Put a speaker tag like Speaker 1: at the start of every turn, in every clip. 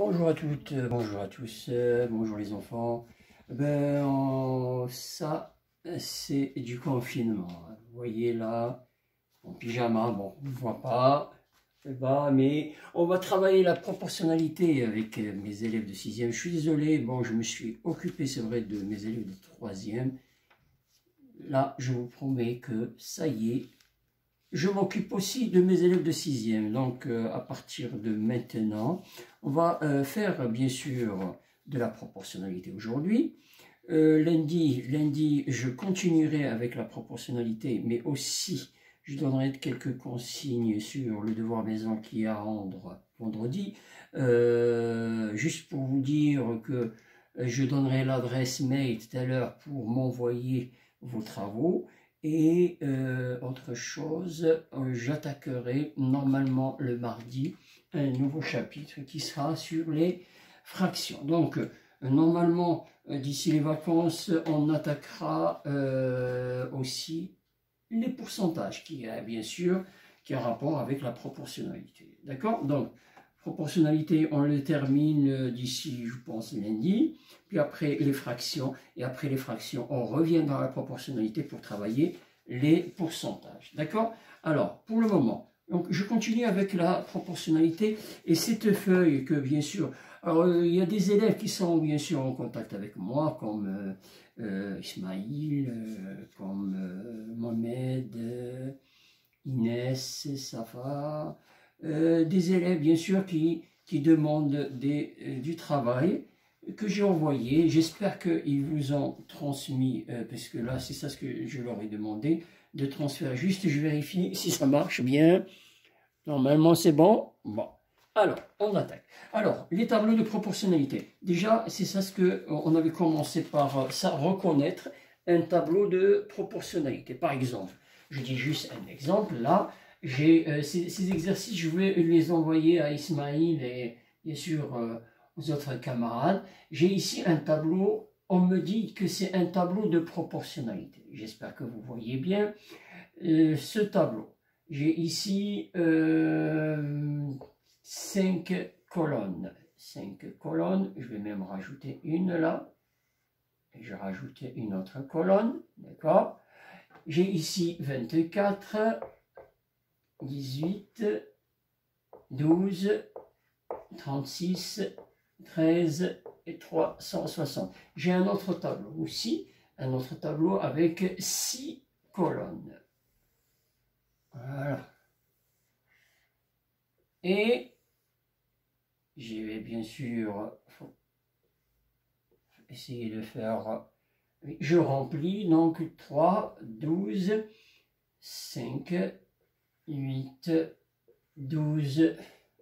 Speaker 1: Bonjour à toutes, bonjour à tous, bonjour les enfants. Ça, c'est du confinement. Vous voyez là, en pyjama, bon, on ne voit pas, mais on va travailler la proportionnalité avec mes élèves de 6e. Je suis désolé, bon, je me suis occupé, c'est vrai, de mes élèves de 3e. Là, je vous promets que ça y est, je m'occupe aussi de mes élèves de 6e, donc à partir de maintenant, on va faire bien sûr de la proportionnalité aujourd'hui. Lundi, je continuerai avec la proportionnalité, mais aussi je donnerai quelques consignes sur le devoir maison qui est à rendre vendredi. Juste pour vous dire que je donnerai l'adresse mail tout à l'heure pour m'envoyer vos travaux. Et autre chose, j'attaquerai normalement le mardi un nouveau chapitre qui sera sur les fractions. Donc, normalement, d'ici les vacances, on attaquera aussi les pourcentages, qui a bien sûr qui a rapport avec la proportionnalité. D'accord? Donc, proportionnalité, on le termine d'ici, je pense, lundi. Puis après les fractions, et après les fractions, on revient dans la proportionnalité pour travailler les pourcentages. D'accord? Alors, pour le moment, donc je continue avec la proportionnalité et cette feuille que, bien sûr, alors il y a des élèves qui sont bien sûr en contact avec moi, comme Ismaïl, comme Mohamed, Inès, Safa, des élèves bien sûr qui demandent du travail que j'ai envoyé. J'espère qu'ils vous ont transmis, parce que là c'est ça ce que je leur ai demandé, de transférer. Juste je vérifie si ça marche bien. Normalement c'est bon. Bon. Alors, on attaque. Alors, les tableaux de proportionnalité. Déjà, c'est ça ce que on avait commencé par ça, reconnaître un tableau de proportionnalité. Par exemple, je dis juste un exemple. Là, j'ai ces exercices, je vais les envoyer à Ismaïl et bien sûr aux autres camarades. J'ai ici un tableau. On me dit que c'est un tableau de proportionnalité. J'espère que vous voyez bien ce tableau. J'ai ici 5 colonnes. 5 colonnes. Je vais même rajouter une là. Et je vais rajouter une autre colonne. D'accord? J'ai ici 24, 18, 12, 36, 13 et 360. J'ai un autre tableau aussi. Un autre tableau avec 6 colonnes. Voilà. Et je vais bien sûr essayer de faire, je remplis donc 3, 12, 5, 8, 12,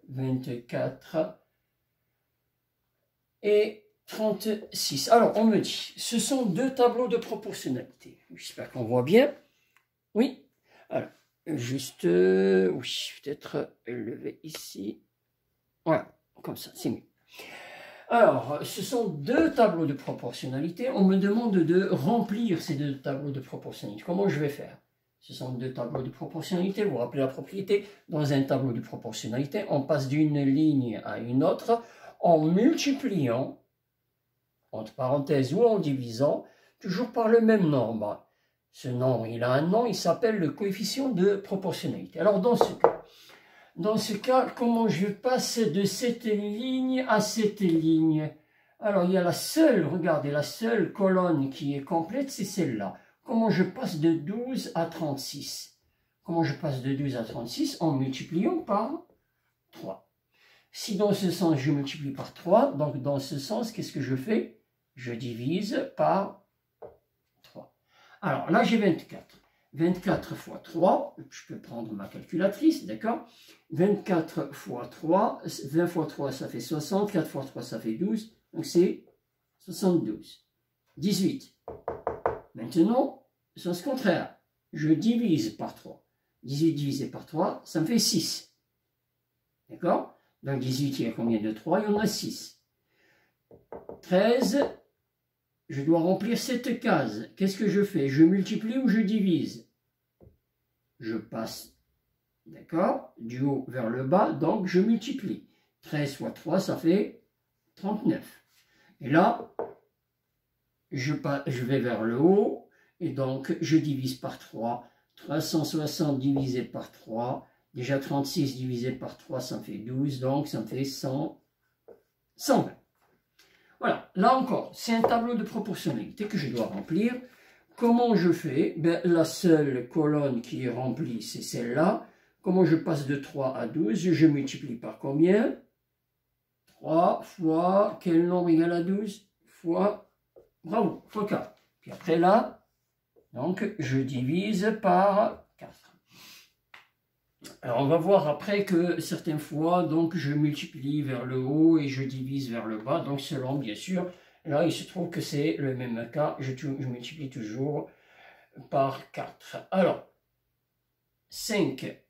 Speaker 1: 24 et 36. Alors on me dit, ce sont deux tableaux de proportionnalité. J'espère qu'on voit bien. Oui. Alors, juste, oui, peut-être lever ici. Voilà, comme ça, c'est mieux. Alors, ce sont deux tableaux de proportionnalité. On me demande de remplir ces deux tableaux de proportionnalité. Comment je vais faire? Ce sont deux tableaux de proportionnalité. Vous vous rappelez la propriété? Dans un tableau de proportionnalité, on passe d'une ligne à une autre en multipliant, entre parenthèses ou en divisant, toujours par le même nombre. Ce nombre, il a un nom, il s'appelle le coefficient de proportionnalité. Alors, dans ce cas, comment je passe de cette ligne à cette ligne? Alors, il y a la seule, regardez, la seule colonne qui est complète, c'est celle-là. Comment je passe de 12 à 36? Comment je passe de 12 à 36? En multipliant par 3. Si dans ce sens, je multiplie par 3, donc dans ce sens, qu'est-ce que je fais? Je divise par 3. Alors, là, j'ai 24. 24 fois 3, je peux prendre ma calculatrice, d'accord? 24 fois 3, 20 fois 3, ça fait 60, 4 fois 3, ça fait 12, donc c'est 72. 18. Maintenant, sens contraire, je divise par 3. 18 divisé par 3, ça me fait 6. D'accord? Donc 18, il y a combien de 3? Il y en a 6. 13, je dois remplir cette case. Qu'est-ce que je fais? Je multiplie ou je divise? Je passe, d'accord, du haut vers le bas, donc je multiplie. 13 fois 3, ça fait 39. Et là, je vais vers le haut, et donc je divise par 3. 360 divisé par 3, déjà 36 divisé par 3, ça me fait 12, donc ça me fait 120. Voilà, là encore, c'est un tableau de proportionnalité que je dois remplir. Comment je fais? Ben, la seule colonne qui est remplie, c'est celle-là. Comment je passe de 3 à 12? Je multiplie par combien? 3 fois, quel nombre égale à 12? Fois, bravo, fois 4. Puis après là, donc je divise par 4. Alors on va voir après que certaines fois, donc je multiplie vers le haut et je divise vers le bas, donc selon bien sûr. Là il se trouve que c'est le même cas, je multiplie toujours par 4. Alors, 5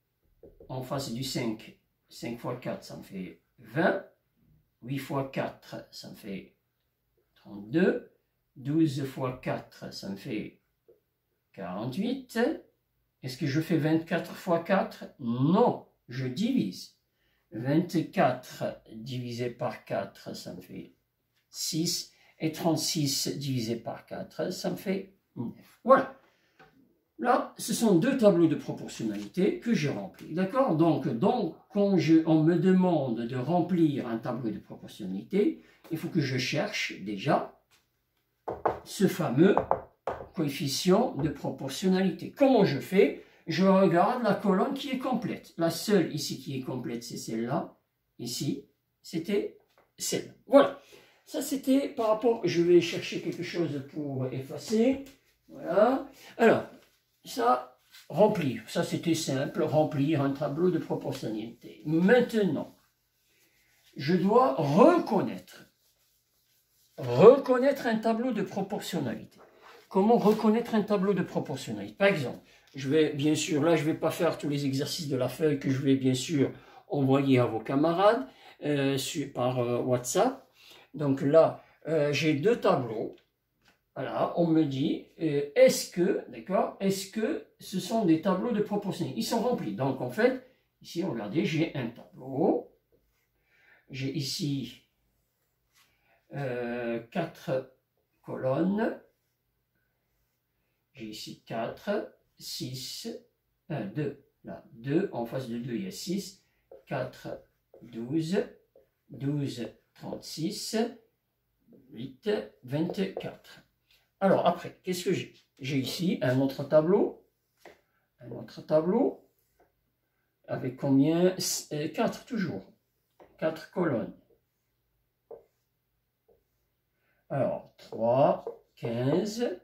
Speaker 1: en face du 5, 5 fois 4 ça me fait 20, 8 fois 4 ça me fait 32, 12 fois 4 ça me fait 48. Est-ce que je fais 24 fois 4? Non, je divise. 24 divisé par 4, ça me fait 6. Et 36 divisé par 4, ça me fait 9. Voilà. Là, ce sont deux tableaux de proportionnalité que j'ai remplis. D'accord? Donc, quand on me demande de remplir un tableau de proportionnalité, il faut que je cherche déjà ce fameux coefficient de proportionnalité. Comment je fais? Je regarde la colonne qui est complète. La seule ici qui est complète, c'est celle-là. Ici, c'était celle-là. Voilà. Ça, c'était par rapport... Je vais chercher quelque chose pour effacer. Voilà. Alors, ça, remplir. Ça, c'était simple. Remplir un tableau de proportionnalité. Maintenant, je dois reconnaître un tableau de proportionnalité. Comment reconnaître un tableau de proportionnalité? Par exemple, je vais bien sûr, là je ne vais pas faire tous les exercices de la feuille que je vais bien sûr envoyer à vos camarades par WhatsApp. Donc là, j'ai deux tableaux. Voilà, on me dit, est-ce que ce sont des tableaux de proportionnalité? Ils sont remplis. Donc en fait, ici, regardez, j'ai un tableau. J'ai ici 4 colonnes. J'ai ici 4, 6, 1, 2. Là, 2, en face de 2, il y a 6, 4, 12, 12, 36, 8, 24. Alors, après, qu'est-ce que j'ai? J'ai ici un autre tableau. Avec combien? 4 toujours. 4 colonnes. Alors, 3, 15,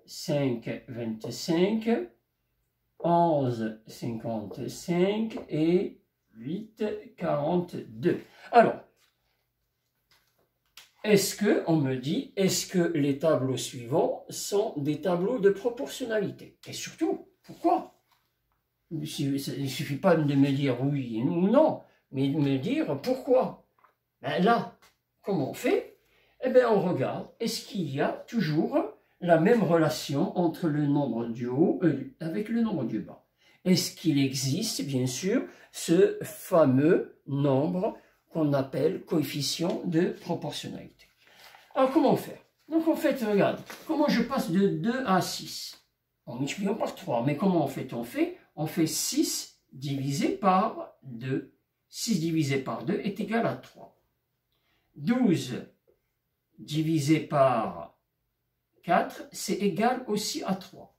Speaker 1: 5, 25, 11, 55 et 8, 42. Alors, on me dit, est-ce que les tableaux suivants sont des tableaux de proportionnalité? Et surtout, pourquoi? Il ne suffit pas de me dire oui ou non, mais de me dire pourquoi. Ben là, comment on fait? Eh bien, on regarde, est-ce qu'il y a toujours la même relation entre le nombre du haut avec le nombre du bas? Est-ce qu'il existe, bien sûr, ce fameux nombre qu'on appelle coefficient de proportionnalité? Alors, comment faire? Donc, en fait, regarde, comment je passe de 2 à 6? En multipliant par 3. Mais comment on fait? On fait 6 divisé par 2. 6 divisé par 2 est égal à 3. 12 divisé par 4, c'est égal aussi à 3.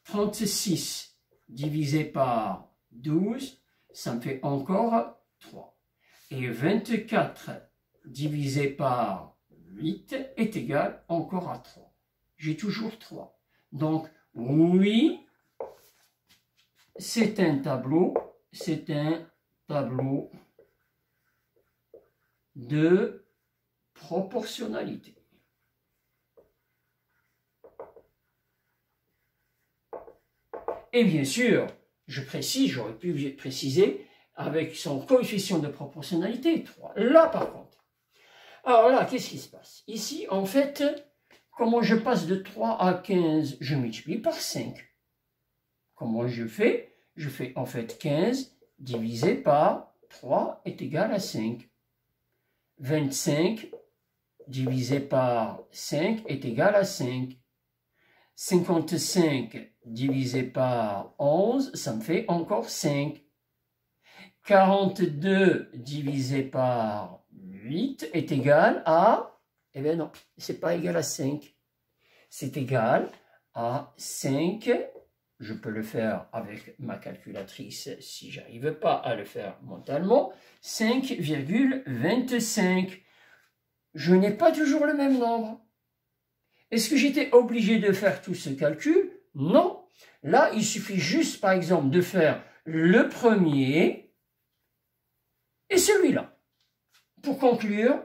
Speaker 1: 36 divisé par 12, ça me fait encore 3. Et 24 divisé par 8 est égal encore à 3. J'ai toujours 3. Donc, oui, c'est un tableau de proportionnalité. Et bien sûr, je précise, j'aurais pu préciser, avec son coefficient de proportionnalité 3. Là, par contre. Alors là, qu'est-ce qui se passe? Ici, en fait, comment je passe de 3 à 15? Je multiplie par 5. Comment je fais? Je fais en fait 15 divisé par 3 est égal à 5. 25 divisé par 5 est égal à 5. 55 divisé par 11, ça me fait encore 5. 42 divisé par 8 est égal à... Eh bien non, c'est pas égal à 5. C'est égal à 5. Je peux le faire avec ma calculatrice si j'arrive pas à le faire mentalement. 5,25. Je n'ai pas toujours le même nombre. Est-ce que j'étais obligé de faire tout ce calcul? Non. Là, il suffit juste, par exemple, de faire le premier et celui-là. Pour conclure,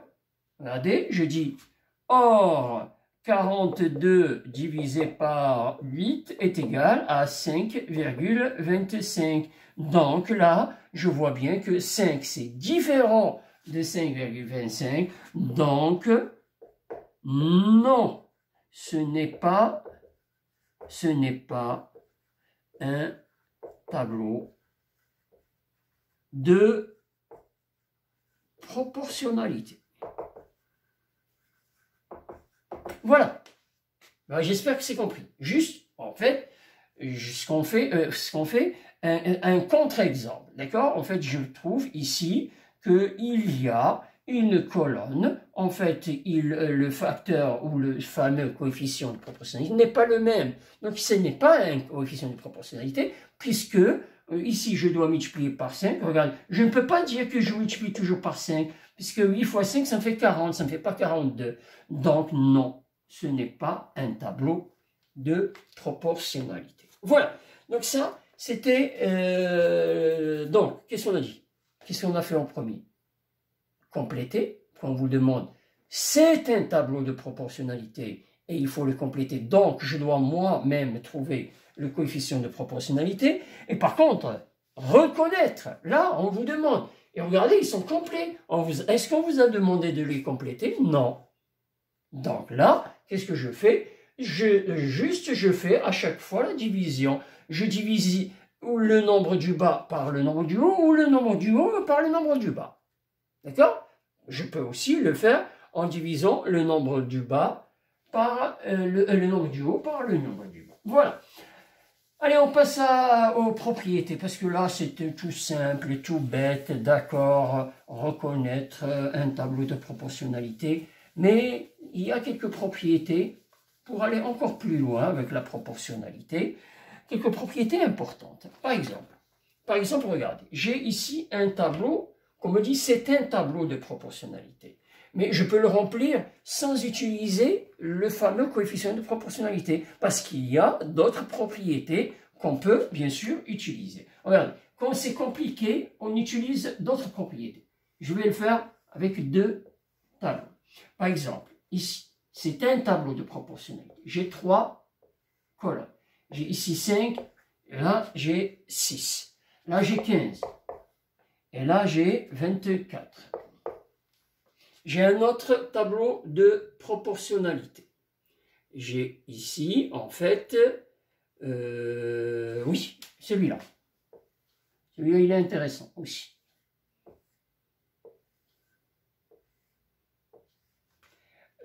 Speaker 1: regardez, je dis or 42 divisé par 8 est égal à 5,25. Donc là, je vois bien que 5 c'est différent de 5,25. Donc, non, ce n'est pas un tableau de proportionnalité. Voilà. Ben, j'espère que c'est compris. Juste, en fait, ce qu'on fait, un contre-exemple. D'accord? En fait, je trouve ici qu'il y a une colonne. En fait, le facteur ou le fameux coefficient de proportionnalité n'est pas le même. Donc, ce n'est pas un coefficient de proportionnalité, puisque ici, je dois multiplier par 5. Regardez, je ne peux pas dire que je multiplie toujours par 5, puisque 8 fois 5, ça me fait 40, ça ne me fait pas 42. Donc, non, ce n'est pas un tableau de proportionnalité. Voilà, donc ça, c'était... donc, qu'est-ce qu'on a dit? Qu'est-ce qu'on a fait en premier? Compléter, quand on vous demande, c'est un tableau de proportionnalité, et il faut le compléter. Donc, je dois moi-même trouver le coefficient de proportionnalité. Et par contre, reconnaître, là, on vous demande. Et regardez, ils sont complets. Est-ce qu'on vous a demandé de les compléter? Non. Donc là, qu'est-ce que je fais? Je fais à chaque fois la division. Je divise le nombre du bas par le nombre du haut, ou le nombre du haut par le nombre du bas. D'accord? Je peux aussi le faire en divisant le nombre du bas par le nombre du haut par le nombre du bas. Voilà. Allez, on passe aux propriétés, parce que là, c'était tout simple, tout bête, d'accord, reconnaître un tableau de proportionnalité. Mais il y a quelques propriétés, pour aller encore plus loin avec la proportionnalité, quelques propriétés importantes. Par exemple, regardez, j'ai ici un tableau, qu'on me dit c'est un tableau de proportionnalité. Mais je peux le remplir sans utiliser le fameux coefficient de proportionnalité, parce qu'il y a d'autres propriétés qu'on peut bien sûr utiliser. Regardez, quand c'est compliqué, on utilise d'autres propriétés. Je vais le faire avec deux tableaux. Par exemple, ici, c'est un tableau de proportionnalité. J'ai 3 colonnes. J'ai ici 5, et là j'ai 6. Là j'ai 15. Et là j'ai 24. J'ai un autre tableau de proportionnalité. J'ai ici, en fait, oui, celui-là. Celui-là, il est intéressant aussi.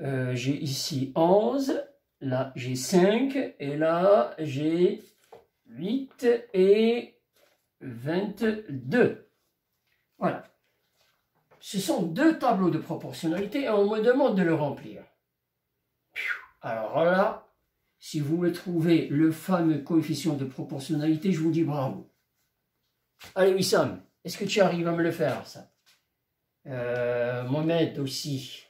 Speaker 1: J'ai ici 11, là j'ai 5, et là j'ai 8 et 22. Voilà. Ce sont deux tableaux de proportionnalité et on me demande de le remplir. Alors là, si vous me trouvez le fameux coefficient de proportionnalité, je vous dis bravo. Allez Wissam, est-ce que tu arrives à me le faire ça? Mohamed aussi.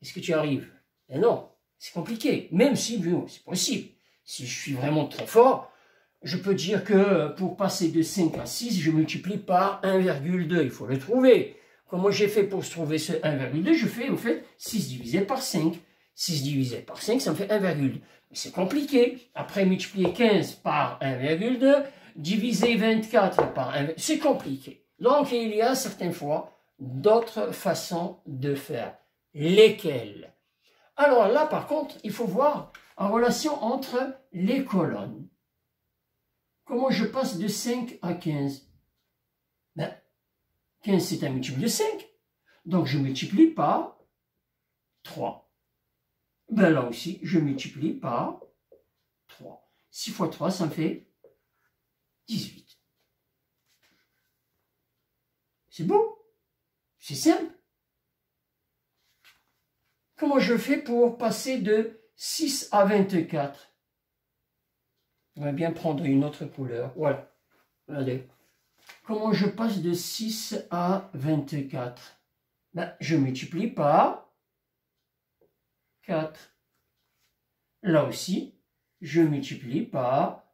Speaker 1: Est-ce que tu arrives? Eh non, c'est compliqué. Même si, c'est possible. Si je suis vraiment très fort, je peux dire que pour passer de 5 à 6, je multiplie par 1,2. Il faut le trouver. Comment j'ai fait pour trouver ce 1,2? Je fais, au fait, 6 divisé par 5. 6 divisé par 5, ça me fait 1,2. C'est compliqué. Après, multiplier 15 par 1,2, diviser 24 par 1, c'est compliqué. Donc, il y a certaines fois d'autres façons de faire. Lesquelles? Alors là, par contre, il faut voir en relation entre les colonnes. Comment je passe de 5 à 15? Ben, 15, c'est un multiple de 5. Donc, je multiplie par 3. Ben là aussi, je multiplie par 3. 6 fois 3, ça me fait 18. C'est beau? C'est simple. Comment je fais pour passer de 6 à 24? On va bien prendre une autre couleur. Voilà. Regardez. Comment je passe de 6 à 24? Ben, je multiplie par 4. Là aussi, je multiplie par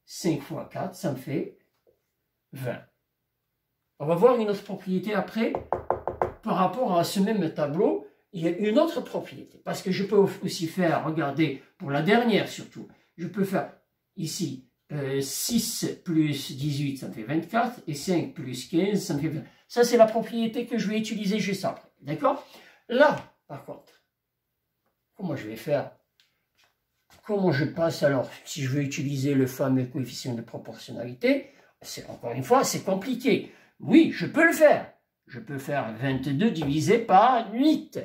Speaker 1: 5 fois 4, ça me fait 20. On va voir une autre propriété après. Par rapport à ce même tableau, il y a une autre propriété. Parce que je peux aussi faire, regardez, pour la dernière surtout, je peux faire ici 6 plus 18, ça me fait 24, et 5 plus 15, ça me fait 20. Ça, c'est la propriété que je vais utiliser juste après. D'accord? Là, par contre, comment je vais faire? Comment je passe alors, si je veux utiliser le fameux coefficient de proportionnalité? C'est encore une fois, c'est compliqué. Oui, je peux le faire. Je peux faire 22 divisé par 8.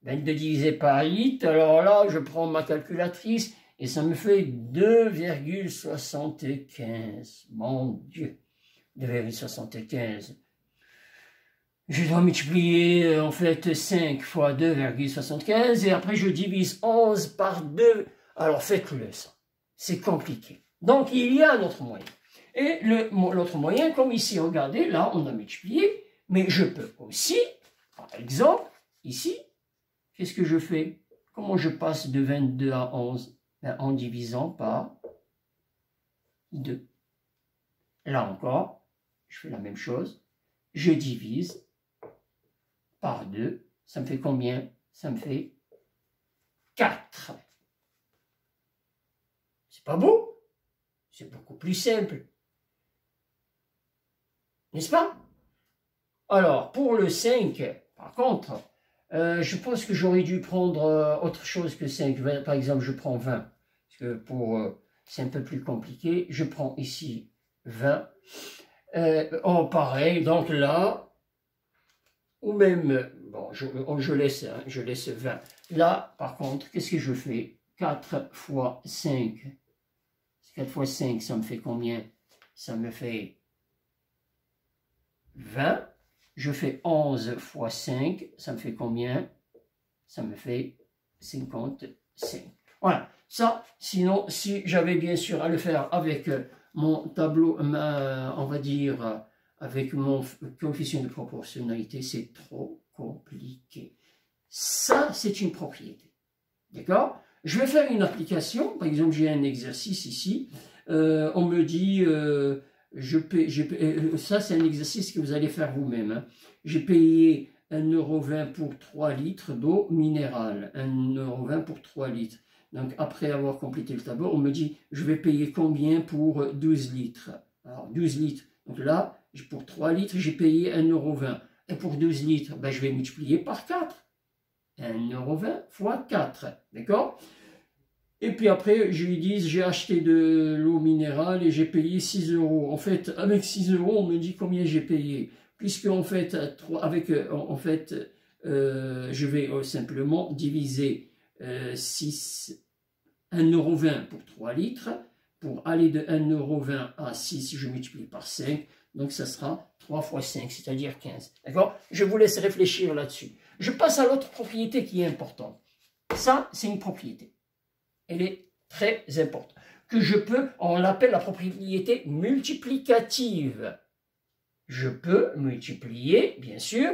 Speaker 1: 22 divisé par 8, alors là, je prends ma calculatrice et ça me fait 2,75. Mon Dieu, 2,75. Je dois multiplier en fait 5 fois 2,75 et après je divise 11 par 2. Alors faites-le ça. C'est compliqué. Donc il y a un autre moyen. Et l'autre moyen, comme ici, regardez, là on a multiplié. Mais je peux aussi, par exemple, ici, qu'est-ce que je fais? Comment je passe de 22 à 11? Ben, en divisant par 2. Là encore, je fais la même chose. Je divise par 2. Ça me fait combien? Ça me fait 4. C'est pas beau? C'est beaucoup plus simple. N'est-ce pas? Alors, pour le 5, par contre, je pense que j'aurais dû prendre autre chose que 5. Par exemple, je prends 20. Parce que c'est un peu plus compliqué. Je prends ici 20. Oh, pareil, donc là, ou même, bon, je laisse 20. Là, par contre, qu'est-ce que je fais? 4 fois 5. 4 fois 5, ça me fait combien? Ça me fait 20. Je fais 11 fois 5, ça me fait combien? Ça me fait 55. Voilà, ça, sinon, si j'avais bien sûr à le faire avec mon tableau, on va dire, avec mon coefficient de proportionnalité, c'est trop compliqué. Ça, c'est une propriété. D'accord? Je vais faire une application. Par exemple, j'ai un exercice ici. On me dit... ça, c'est un exercice que vous allez faire vous-même. Hein. J'ai payé 1,20 € pour 3 litres d'eau minérale. 1,20 € pour 3 litres. Donc, après avoir complété le tableau, on me dit, je vais payer combien pour 12 litres? Alors, 12 litres. Donc là, pour 3 litres, j'ai payé 1,20 €. Et pour 12 litres, ben, je vais multiplier par 4. 1,20 € fois 4. D'accord? Et puis après, je lui dis, j'ai acheté de l'eau minérale et j'ai payé 6 €. En fait, avec 6 €, on me dit combien j'ai payé. Puisque, en fait, je vais simplement diviser 1,20 € pour 3 litres. Pour aller de 1,20 € à 6, je multiplie par 5. Donc, ça sera 3 fois 5, c'est-à-dire 15. D'accord? Je vous laisse réfléchir là-dessus. Je passe à l'autre propriété qui est importante. Ça, c'est une propriété. Elle est très importante. Que je peux, on l'appelle la propriété multiplicative. Je peux multiplier, bien sûr,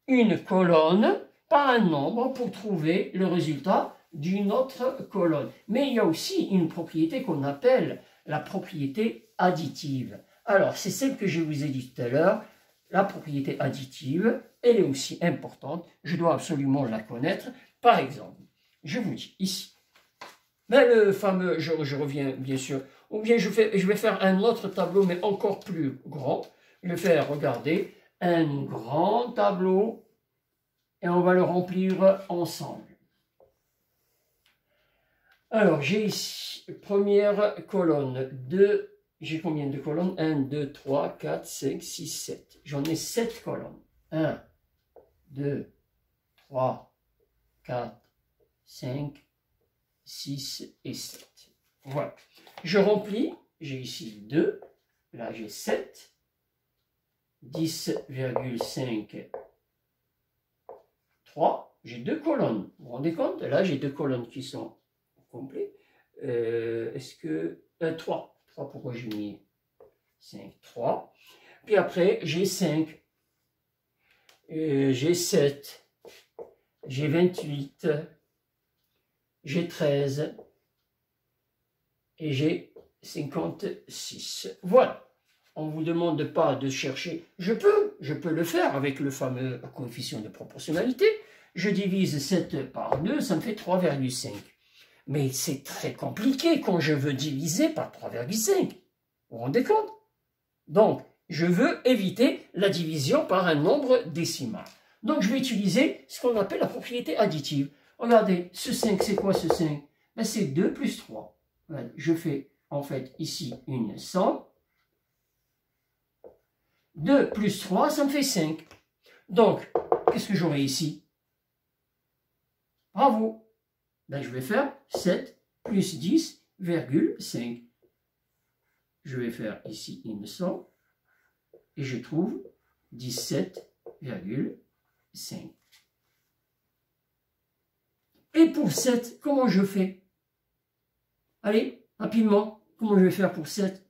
Speaker 1: une colonne par un nombre pour trouver le résultat d'une autre colonne. Mais il y a aussi une propriété qu'on appelle la propriété additive. Alors, c'est celle que je vous ai dit tout à l'heure. La propriété additive, elle est aussi importante. Je dois absolument la connaître. Par exemple, je vous dis ici, ben le fameux, je reviens bien sûr, ou bien je vais faire un autre tableau, mais encore plus grand. Je vais faire, regardez, un grand tableau, et on va le remplir ensemble. Alors, j'ai ici, première colonne, 2, j'ai combien de colonnes? 1, 2, 3, 4, 5, 6, 7. J'en ai 7 colonnes. 1, 2, 3, 4, 5, 6 et 7. Voilà. Je remplis, j'ai ici 2, là j'ai 7, 10,5, 3, j'ai 2 colonnes. Vous vous rendez compte? Là j'ai 2 colonnes qui sont complètes. Est-ce que... 3. 3, pourquoi j'ai mis 5? 3. Puis après, j'ai 5. J'ai 7. J'ai 28. J'ai 13. Et j'ai 56. Voilà. On ne vous demande pas de chercher. Je peux le faire avec le fameux coefficient de proportionnalité. Je divise 7 par 2, ça me fait 3,5. Mais c'est très compliqué quand je veux diviser par 3,5. Vous vous rendez compte? Donc, je veux éviter la division par un nombre décimal. Donc, je vais utiliser ce qu'on appelle la propriété additive. Regardez, ce 5, c'est quoi ce 5? Ben, c'est 2 plus 3. Voilà, je fais en fait ici une somme. 2 plus 3, ça me fait 5. Donc, qu'est-ce que j'aurai ici? Bravo! Ben, je vais faire 7 plus 10,5. Je vais faire ici une somme et je trouve 17,5. Et pour 7, comment je fais? Allez, rapidement, comment je vais faire pour 7?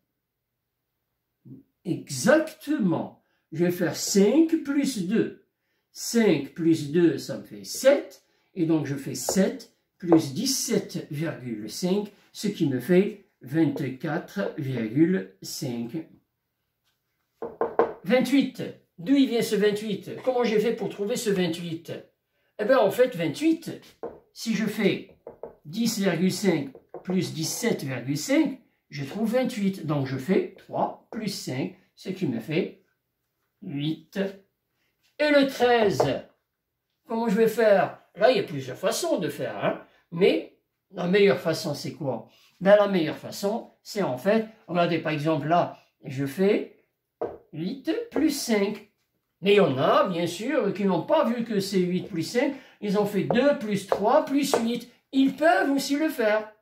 Speaker 1: Exactement. Je vais faire 5 plus 2. 5 plus 2, ça me fait 7. Et donc, je fais 7 plus 17,5, ce qui me fait 24,5. 28. D'où il vient ce 28? Comment j'ai fait pour trouver ce 28? Eh bien, en fait, 28, si je fais 10,5 plus 17,5, je trouve 28. Donc, je fais 3 plus 5, ce qui me fait 8. Et le 13, comment je vais faire? Là, il y a plusieurs façons de faire, hein? Mais la meilleure façon, c'est quoi? Ben, la meilleure façon, c'est en fait, regardez, par exemple, là, je fais 8 plus 5. Mais il y en a, bien sûr, qui n'ont pas vu que c'est 8 plus 5. Ils ont fait 2 plus 3 plus 8. Ils peuvent aussi le faire.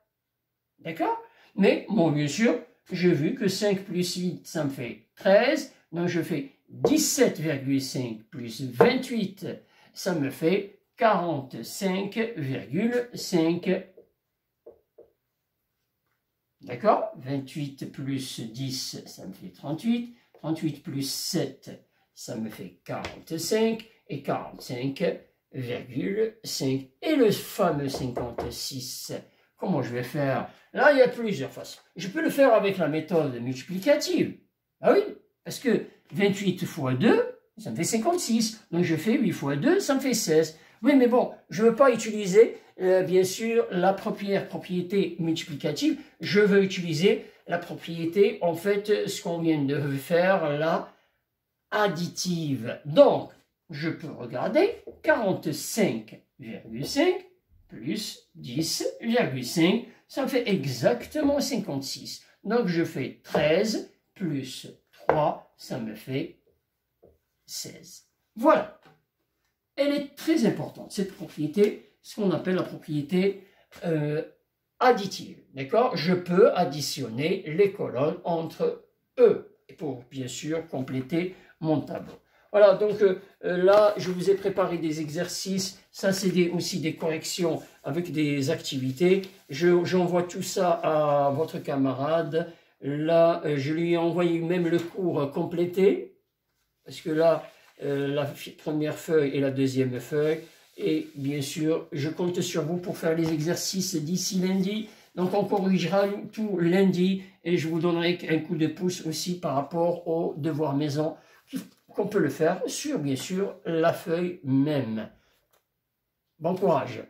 Speaker 1: D'accord? Mais, bon, bien sûr, j'ai vu que 5 plus 8, ça me fait 13. Donc, je fais 17,5 plus 28, ça me fait 45,5. D'accord? 28 plus 10, ça me fait 38. 38 plus 7, ça me fait 45. Et 45,5. Et le fameux 56, comment je vais faire? Là, il y a plusieurs façons. Je peux le faire avec la méthode multiplicative. Ah oui, parce que 28 fois 2, ça me fait 56. Donc, je fais 8 fois 2, ça me fait 16. Oui, mais bon, je ne veux pas utiliser, bien sûr, la première propriété multiplicative. Je veux utiliser la propriété, en fait, ce qu'on vient de faire, la additive. Donc, je peux regarder 45,5 plus 10,5, ça me fait exactement 56. Donc, je fais 13 plus 3, ça me fait 16. Voilà. Elle est très importante, cette propriété, ce qu'on appelle la propriété additive. D'accord? Je peux additionner les colonnes entre eux pour, bien sûr, compléter mon tableau. Voilà, donc là, je vous ai préparé des exercices. Ça, c'est aussi des corrections avec des activités. J'envoie tout ça à votre camarade. Là, je lui ai envoyé même le cours complété. Parce que là, la première feuille et la deuxième feuille. Et bien sûr, je compte sur vous pour faire les exercices d'ici lundi. Donc, on corrigera tout lundi. Et je vous donnerai un coup de pouce aussi par rapport aux devoirs maison qu'on peut le faire sur, bien sûr, la feuille même. Bon courage!